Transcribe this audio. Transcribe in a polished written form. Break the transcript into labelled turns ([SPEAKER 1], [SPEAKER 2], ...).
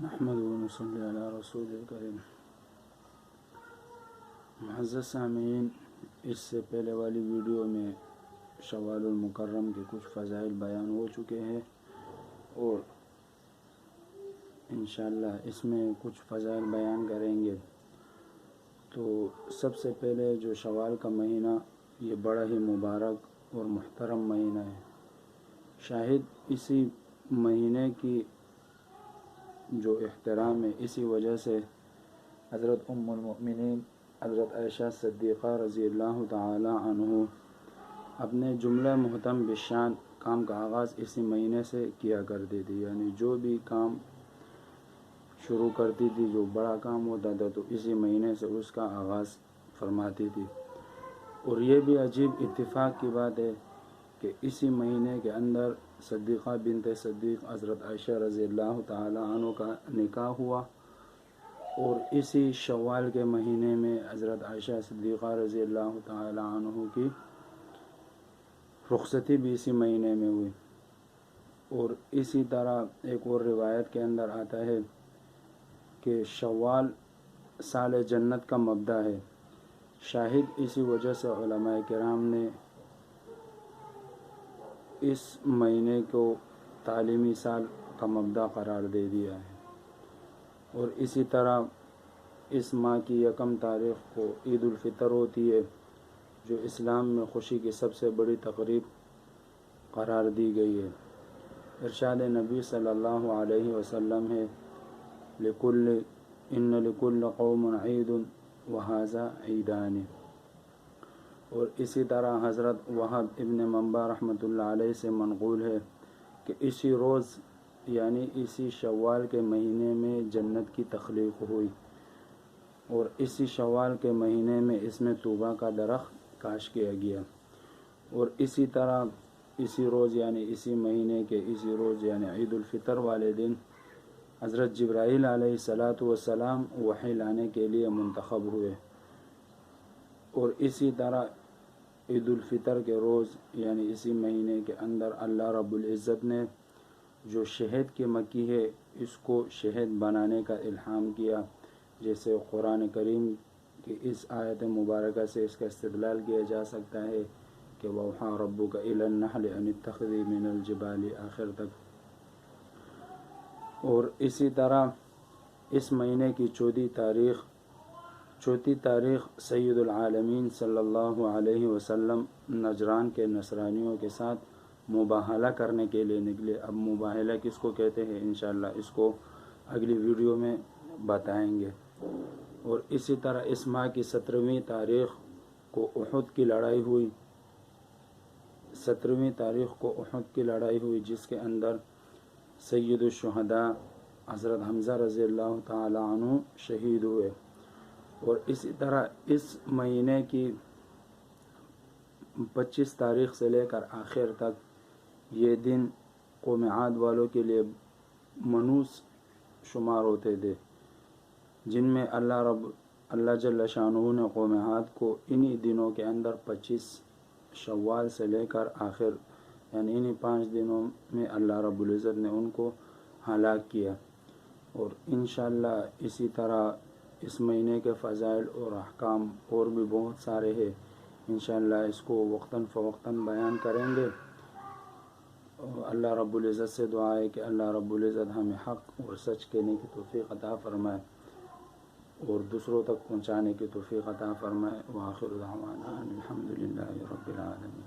[SPEAKER 1] نحمده ونصلي علی رسول الکریم۔ معزز سامعین، اس سے پہلے والی ویڈیو میں شوال المکرم کے کچھ فضائل بیان ہو چکے ہیں اور انشاءاللہ اس میں کچھ فضائل بیان کریں گے۔ تو سب سے پہلے جو شوال کا مہینہ، یہ بڑا ہی مبارک اور محترم مہینہ ہے۔ شاہد اسی مہینے کی جو احترام ہے، اسی وجہ سے حضرت ام المؤمنین حضرت عائشہ صدیقہ رضی اللہ تعالی عنہ اپنے جملہ محتم بالشان کام کا آغاز اسی مہینے سے کیا کرتی تھی، یعنی جو بھی کام شروع کرتی تھی، جو بڑا کام ہوتا تھا تو اسی مہینے سے اس کا آغاز فرماتی تھی۔ اور یہ بھی عجیب اتفاق کی بات ہے کہ اسی مہینے کے اندر صدیقہ بنت صدیق حضرت عائشہ رضی اللہ تعالی عنہ کا نکاح ہوا، اور اسی شوال کے مہینے میں حضرت عائشہ صدیقہ رضی اللہ تعالی عنہ کی رخصتی بھی اسی مہینے میں ہوئی۔ اور اسی طرح ایک اور روایت کے اندر آتا ہے کہ شوال سال جنت کا مبدأ ہے۔ شاہد اسی وجہ سے علماء کرام نے اس مہینے کو تعلیمی سال کا مبدأ قرار دے دیا ہے۔ اور اسی طرح اس ماہ کی یکم تاریخ کو عید الفطر ہوتی ہے، جو اسلام میں خوشی کی سب سے بڑی تقریب قرار دی گئی ہے۔ ارشاد نبی صلی اللہ علیہ وسلم ہے، ان لکل قوم عید وہذا عیدان۔ اور اسی طرح حضرت وہب ابن منبع رحمۃ اللہ علیہ سے منقول ہے کہ اسی روز یعنی اسی شوال کے مہینے میں جنت کی تخلیق ہوئی، اور اسی شوال کے مہینے میں اس میں طوبہ کا درخت کاشت کیا گیا۔ اور اسی طرح اسی روز یعنی اسی مہینے کے اسی روز یعنی عید الفطر والے دن حضرت جبرائیل علیہ السلام وحی لانے کے لیے منتخب ہوئے۔ اور اسی طرح عید الفطر کے روز یعنی اسی مہینے کے اندر اللہ رب العزت نے جو شہد کی مکھی ہے اس کو شہد بنانے کا الہام کیا، جیسے قرآن کریم کی اس آیت مبارکہ سے اس کا استدلال کیا جا سکتا ہے کہ وَأَوْحَىٰ رَبُّكَ إِلَى النَّحْلِ أَنِ اتَّخِذِي مِنَ الْجِبَالِ آخر تک۔ اور اسی طرح اس مہینے کی چوتھی تاریخ سید العالمین صلی اللہ علیہ وسلم نجران کے نصرانیوں کے ساتھ مباہلہ کرنے کے لیے نکلے۔ اب مباہلہ کس کو کہتے ہیں انشاءاللہ اس کو اگلی ویڈیو میں بتائیں گے۔ اور اسی طرح اس ماہ کی 17ویں تاریخ کو احد کی لڑائی ہوئی، 17ویں تاریخ کو احد کی لڑائی ہوئی، جس کے اندر سید الشہداء حضرت حمزہ رضی اللہ تعالی عنہ شہید ہوئے۔ اور اسی طرح اس مہینے کی 25 تاریخ سے لے کر آخر تک یہ دن قوم عاد والوں کے لیے منوس شمار ہوتے تھے، جن میں اللہ جل شانہ نے قوم عاد کو انہی دنوں کے اندر 25 شوال سے لے کر آخر یعنی انہی 5 دنوں میں اللہ رب العزت نے ان کو ہلاک کیا۔ اور انشاءاللہ اسی طرح اس مہینے کے فضائل اور احکام اور بھی بہت سارے ہیں، انشاءاللہ اس کو وقتاً فوقتاً بیان کریں گے۔ اور اللہ رب العزت سے دعا ہے کہ اللہ رب العزت ہمیں حق اور سچ کہنے کی توفیق عطا فرمائے اور دوسروں تک پہنچانے کی توفیق عطا فرمائے۔ وآخر دعوانا الحمدللہ رب العالمین۔